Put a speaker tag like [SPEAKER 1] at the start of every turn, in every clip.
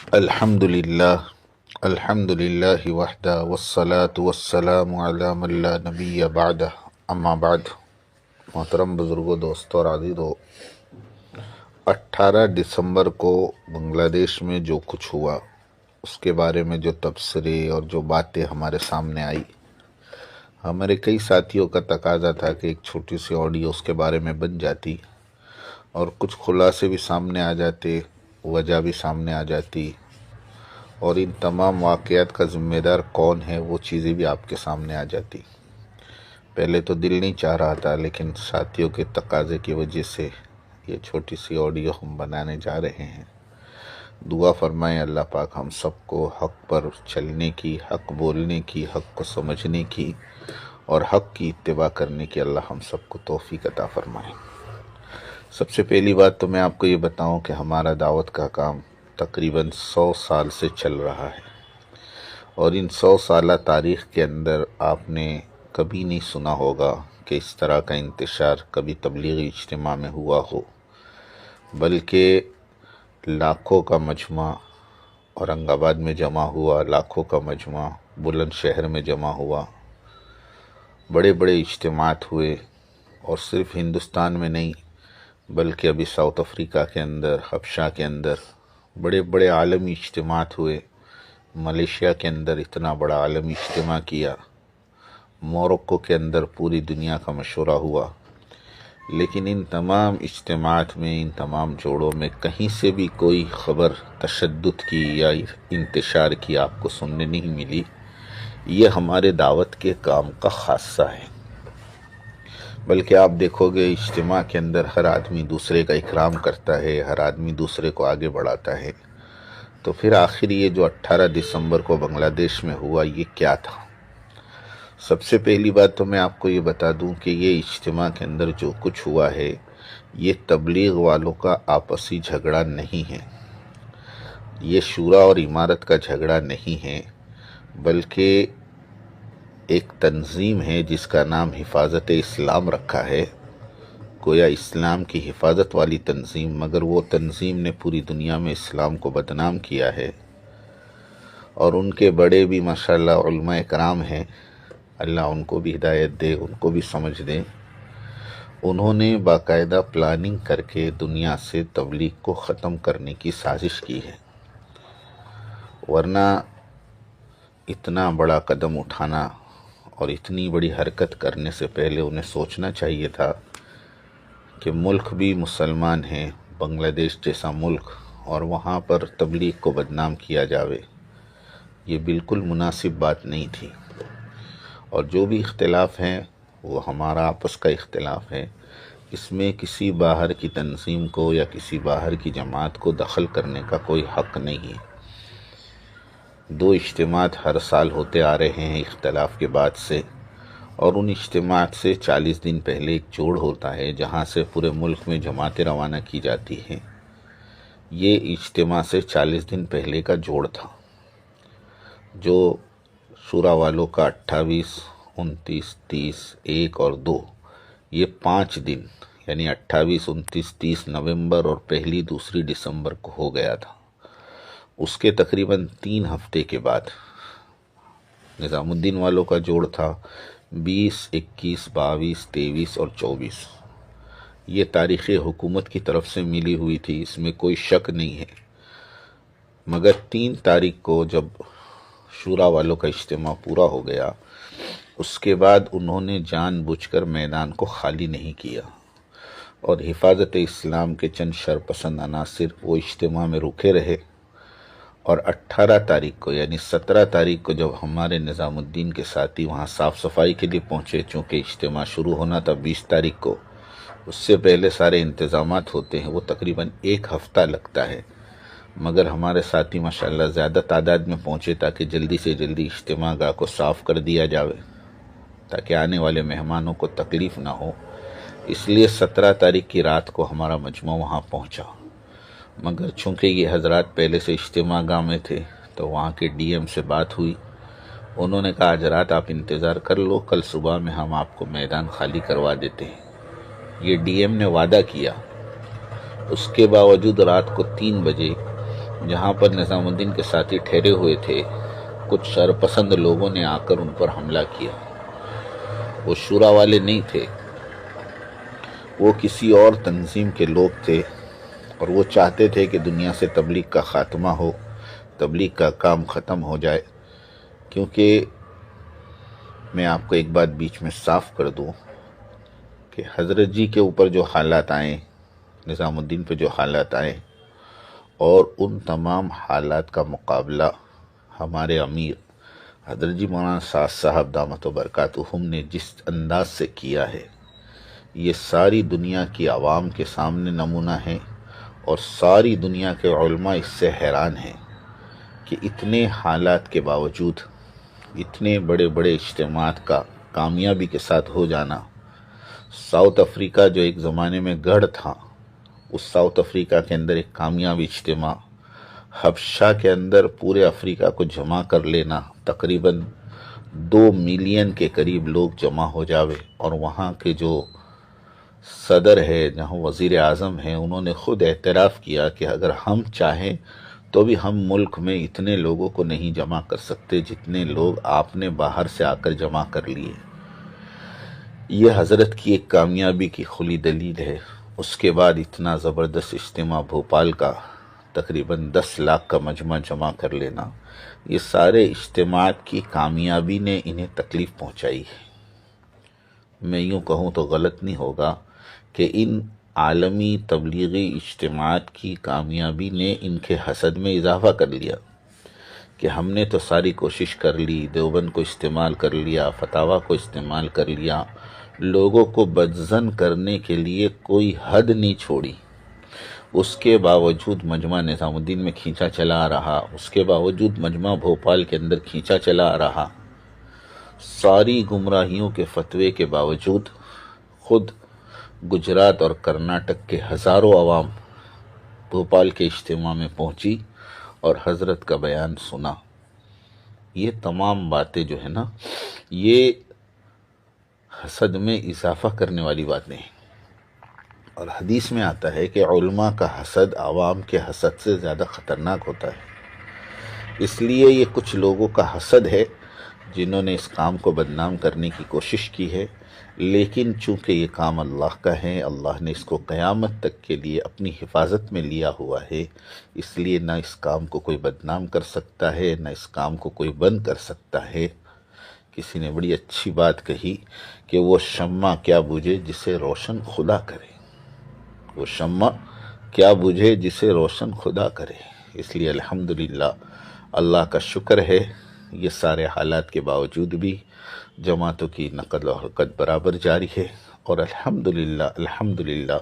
[SPEAKER 1] الحمد للہ وحدہ والصلاة والسلام علی من لا نبی بعدہ اما بعد۔ محترم بزرگوں، دوستوں اور عزیزو، 18 دسمبر کو بنگلہ دیش میں جو کچھ ہوا اس کے بارے میں جو تبصرے اور جو باتیں ہمارے سامنے آئی، ہمارے کئی ساتھیوں کا تقاضا تھا کہ ایک چھوٹی سی آڈیو اس کے بارے میں بن جاتی اور کچھ خلاصے بھی سامنے آ جاتے، وجہ بھی سامنے آ جاتی، اور ان تمام واقعات کا ذمہ دار کون ہے وہ چیزیں بھی آپ کے سامنے آ جاتی۔ پہلے تو دل نہیں چاہ رہا تھا، لیکن ساتھیوں کے تقاضے کی وجہ سے یہ چھوٹی سی آڈیو ہم بنانے جا رہے ہیں۔ دعا فرمائیں اللہ پاک ہم سب کو حق پر چلنے کی، حق بولنے کی، حق کو سمجھنے کی اور حق کی اتباع کرنے کی اللہ ہم سب کو توفیق عطا فرمائیں۔ سب سے پہلی بات تو میں آپ کو یہ بتاؤں کہ ہمارا دعوت کا کام تقریباً 100 سال سے چل رہا ہے، اور ان 100 سالہ تاریخ کے اندر آپ نے کبھی نہیں سنا ہوگا کہ اس طرح کا انتشار کبھی تبلیغی اجتماع میں ہوا ہو، بلکہ لاکھوں کا مجمع اورنگ آباد میں جمع ہوا، لاکھوں کا مجمع بلند شہر میں جمع ہوا، بڑے بڑے اجتماعات ہوئے، اور صرف ہندوستان میں نہیں بلکہ ابھی ساؤتھ افریقہ کے اندر، حبشہ کے اندر بڑے بڑے عالمی اجتماعات ہوئے۔ ملیشیا کے اندر اتنا بڑا عالمی اجتماع کیا، موروکو کے اندر پوری دنیا کا مشورہ ہوا، لیکن ان تمام اجتماعات میں، ان تمام جوڑوں میں کہیں سے بھی کوئی خبر تشدد کی یا انتشار کی آپ کو سننے نہیں ملی۔ یہ ہمارے دعوت کے کام کا خاصہ ہے، بلکہ آپ دیکھو گے اجتماع کے اندر ہر آدمی دوسرے کا اکرام کرتا ہے، ہر آدمی دوسرے کو آگے بڑھاتا ہے۔ تو پھر آخر یہ جو 18 دسمبر کو بنگلہ دیش میں ہوا یہ کیا تھا؟ سب سے پہلی بات تو میں آپ کو یہ بتا دوں کہ یہ اجتماع کے اندر جو کچھ ہوا ہے یہ تبلیغ والوں کا آپسی جھگڑا نہیں ہے، یہ شورا اور امارت کا جھگڑا نہیں ہے، بلکہ ایک تنظیم ہے جس کا نام حفاظت اسلام رکھا ہے، گویا اسلام کی حفاظت والی تنظیم، مگر وہ تنظیم نے پوری دنیا میں اسلام کو بدنام کیا ہے، اور ان کے بڑے بھی ماشاءاللہ علماء کرام ہیں، اللہ ان کو بھی ہدایت دے، ان کو بھی سمجھ دے۔ انہوں نے باقاعدہ پلاننگ کر کے دنیا سے تبلیغ کو ختم کرنے کی سازش کی ہے، ورنہ اتنا بڑا قدم اٹھانا اور اتنی بڑی حرکت کرنے سے پہلے انہیں سوچنا چاہیے تھا کہ ملک بھی مسلمان ہیں، بنگلہ دیش جیسا ملک، اور وہاں پر تبلیغ کو بدنام کیا جاوے، یہ بالکل مناسب بات نہیں تھی۔ اور جو بھی اختلاف ہیں وہ ہمارا آپس کا اختلاف ہے، اس میں کسی باہر کی تنظیم کو یا کسی باہر کی جماعت کو دخل کرنے کا کوئی حق نہیں ہے۔ 2 اجتماعات ہر سال ہوتے آ رہے ہیں اختلاف کے بعد سے، اور ان اجتماعات سے 40 دن پہلے ایک جوڑ ہوتا ہے جہاں سے پورے ملک میں جماعتیں روانہ کی جاتی ہیں۔ یہ اجتماع سے 40 دن پہلے کا جوڑ تھا، جو شورا والوں کا 28، 29، 30، 1 اور 2، یہ 5 دن یعنی 28، 29، 30 نومبر اور 1، 2 دسمبر کو ہو گیا تھا۔ اس کے تقریباً 3 ہفتے کے بعد نظام الدین والوں کا جوڑ تھا 20، 21، 22، 23 اور 24۔ یہ تاریخ حکومت کی طرف سے ملی ہوئی تھی، اس میں کوئی شک نہیں ہے، مگر 3 تاریخ کو جب شورا والوں کا اجتماع پورا ہو گیا، اس کے بعد انہوں نے جان بوجھ کر میدان کو خالی نہیں کیا، اور حفاظت اسلام کے چند شرپسند عناصر وہ اجتماع میں رکے رہے، اور 18 تاریخ کو یعنی 17 تاریخ کو جب ہمارے نظام الدین کے ساتھی وہاں صاف صفائی کے لیے پہنچے، چونکہ اجتماع شروع ہونا تھا 20 تاریخ کو، اس سے پہلے سارے انتظامات ہوتے ہیں، وہ تقریباً 1 ہفتہ لگتا ہے، مگر ہمارے ساتھی ماشاءاللہ زیادہ تعداد میں پہنچے تاکہ جلدی سے جلدی اجتماع گاہ کو صاف کر دیا جاوے، تاکہ آنے والے مہمانوں کو تکلیف نہ ہو۔ اس لیے 17 تاریخ کی رات کو ہمارا مجمع وہاں پہنچا، مگر چونکہ یہ حضرات پہلے سے اجتماع گاہ میں تھے تو وہاں کے ڈی ایم سے بات ہوئی، انہوں نے کہا آج رات آپ انتظار کر لو، کل صبح میں ہم آپ کو میدان خالی کروا دیتے ہیں۔ یہ ڈی ایم نے وعدہ کیا، اس کے باوجود رات کو 3 بجے جہاں پر نظام الدین کے ساتھی ٹھہرے ہوئے تھے، کچھ شرپسند لوگوں نے آ کر ان پر حملہ کیا۔ وہ شورا والے نہیں تھے، وہ کسی اور تنظیم کے لوگ تھے، اور وہ چاہتے تھے کہ دنیا سے تبلیغ کا خاتمہ ہو، تبلیغ کا کام ختم ہو جائے۔ کیونکہ میں آپ کو ایک بات بیچ میں صاف کر دوں کہ حضرت جی کے اوپر جو حالات آئے، نظام الدین پہ جو حالات آئے، اور ان تمام حالات کا مقابلہ ہمارے امیر حضرت جی مولانا سعد صاحب دامت و برکاتہم نے جس انداز سے کیا ہے، یہ ساری دنیا کی عوام کے سامنے نمونہ ہے، اور ساری دنیا کے علماء اس سے حیران ہیں کہ اتنے حالات کے باوجود اتنے بڑے بڑے اجتماعات کا کامیابی کے ساتھ ہو جانا۔ ساؤتھ افریقہ جو ایک زمانے میں گڑھ تھا، اس ساؤتھ افریقہ کے اندر ایک کامیاب اجتماع، حبشہ کے اندر پورے افریقہ کو جمع کر لینا، تقریباً 2 ملین کے قریب لوگ جمع ہو جاوے، اور وہاں کے جو صدر ہے، جہاں وزیر اعظم ہیں، انہوں نے خود اعتراف کیا کہ اگر ہم چاہیں تو بھی ہم ملک میں اتنے لوگوں کو نہیں جمع کر سکتے جتنے لوگ آپ نے باہر سے آ کر جمع کر لیے۔ یہ حضرت کی ایک کامیابی کی کھلی دلیل ہے۔ اس کے بعد اتنا زبردست اجتماع بھوپال کا، تقریباً 10 لاکھ کا مجمع جمع کر لینا، یہ سارے اجتماعات کی کامیابی نے انہیں تکلیف پہنچائی ہے۔ میں یوں کہوں تو غلط نہیں ہوگا کہ ان عالمی تبلیغی اجتماعات کی کامیابی نے ان کے حسد میں اضافہ کر لیا کہ ہم نے تو ساری کوشش کر لی، دیوبند کو استعمال کر لیا، فتاویٰ کو استعمال کر لیا، لوگوں کو بدظن کرنے کے لیے کوئی حد نہیں چھوڑی، اس کے باوجود مجمع نظام الدین میں کھینچا چلا رہا، اس کے باوجود مجمع بھوپال کے اندر کھینچا چلا رہا، ساری گمراہیوں کے فتوے کے باوجود خود گجرات اور کرناٹک کے ہزاروں عوام بھوپال کے اجتماع میں پہنچی اور حضرت کا بیان سنا۔ یہ تمام باتیں جو ہے نا، یہ حسد میں اضافہ کرنے والی باتیں ہیں، اور حدیث میں آتا ہے کہ علماء کا حسد عوام کے حسد سے زیادہ خطرناک ہوتا ہے۔ اس لیے یہ کچھ لوگوں کا حسد ہے جنہوں نے اس کام کو بدنام کرنے کی کوشش کی ہے، لیکن چونکہ یہ کام اللہ کا ہے، اللہ نے اس کو قیامت تک کے لیے اپنی حفاظت میں لیا ہوا ہے، اس لیے نہ اس کام کو کوئی بدنام کر سکتا ہے، نہ اس کام کو کوئی بند کر سکتا ہے۔ کسی نے بڑی اچھی بات کہی کہ وہ شمع کیا بجھے جسے روشن خدا کرے، وہ شمع کیا بجھے جسے روشن خدا کرے۔ اس لیے الحمدللہ اللہ کا شکر ہے، یہ سارے حالات کے باوجود بھی جماعتوں کی نقل و حرکت برابر جاری ہے، اور الحمدللہ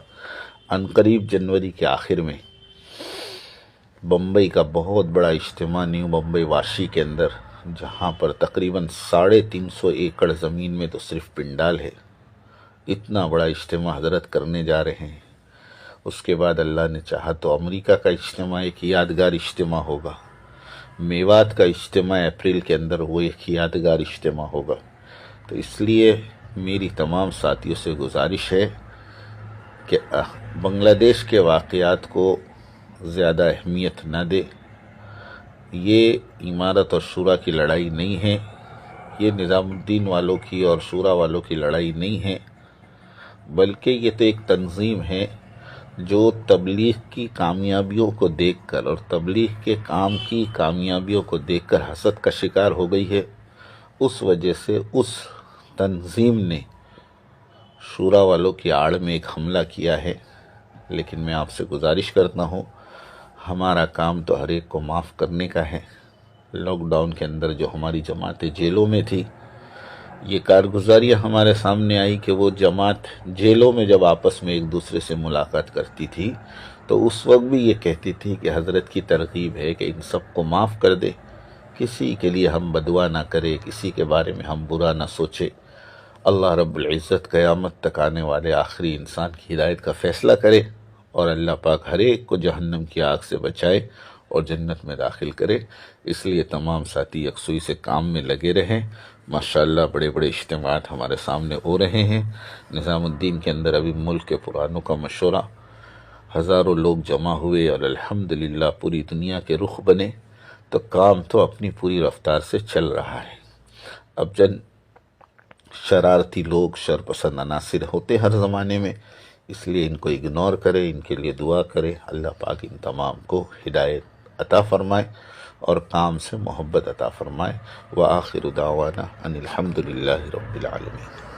[SPEAKER 1] عنقریب جنوری کے آخر میں بمبئی کا بہت بڑا اجتماع نیو بمبئی واشی کے اندر، جہاں پر تقریباً 350 ایکڑ زمین میں تو صرف پنڈال ہے، اتنا بڑا اجتماع حضرت کرنے جا رہے ہیں۔ اس کے بعد اللہ نے چاہا تو امریکہ کا اجتماع ایک یادگار اجتماع ہوگا، میوات کا اجتماع اپریل کے اندر وہ ایک یادگار اجتماع ہوگا۔ تو اس لیے میری تمام ساتھیوں سے گزارش ہے کہ بنگلہ دیش کے واقعات کو زیادہ اہمیت نہ دے۔ یہ امارت اور شورا کی لڑائی نہیں ہے، یہ نظام الدین والوں کی اور شورا والوں کی لڑائی نہیں ہے، بلکہ یہ تو ایک تنظیم ہے جو تبلیغ کی کامیابیوں کو دیکھ کر اور تبلیغ کے کام کی کامیابیوں کو دیکھ کر حسد کا شکار ہو گئی ہے۔ اس وجہ سے اس تنظیم نے شورا والوں کی آڑ میں ایک حملہ کیا ہے، لیکن میں آپ سے گزارش کرتا ہوں، ہمارا کام تو ہر ایک کو معاف کرنے کا ہے۔ لاک ڈاؤن کے اندر جو ہماری جماعتیں جیلوں میں تھی، یہ کارگزاریاں ہمارے سامنے آئی کہ وہ جماعت جیلوں میں جب آپس میں ایک دوسرے سے ملاقات کرتی تھی تو اس وقت بھی یہ کہتی تھی کہ حضرت کی ترغیب ہے کہ ان سب کو معاف کر دے، کسی کے لیے ہم بدعا نہ کرے، کسی کے بارے میں ہم برا نہ سوچے۔ اللہ رب العزت قیامت تک آنے والے آخری انسان کی ہدایت کا فیصلہ کرے، اور اللہ پاک ہر ایک کو جہنم کی آگ سے بچائے اور جنت میں داخل کرے۔ اس لیے تمام ساتھی یکسوئی سے کام میں لگے رہیں۔ ماشاءاللہ بڑے بڑے اجتماعات ہمارے سامنے ہو رہے ہیں۔ نظام الدین کے اندر ابھی ملک کے پرانوں کا مشورہ ہزاروں لوگ جمع ہوئے اور الحمدللہ پوری دنیا کے رخ بنے، تو کام تو اپنی پوری رفتار سے چل رہا ہے۔ اب جن شرارتی لوگ، شرپسند عناصر ہوتے ہر زمانے میں، اس لیے ان کو اگنور کرے، ان کے لیے دعا کرے، اللہ پاک ان تمام کو ہدایت عطا فرمائے اور کام سے محبت عطا فرمائے۔ وآخر دعوانا ان الحمدللہ رب العالمین۔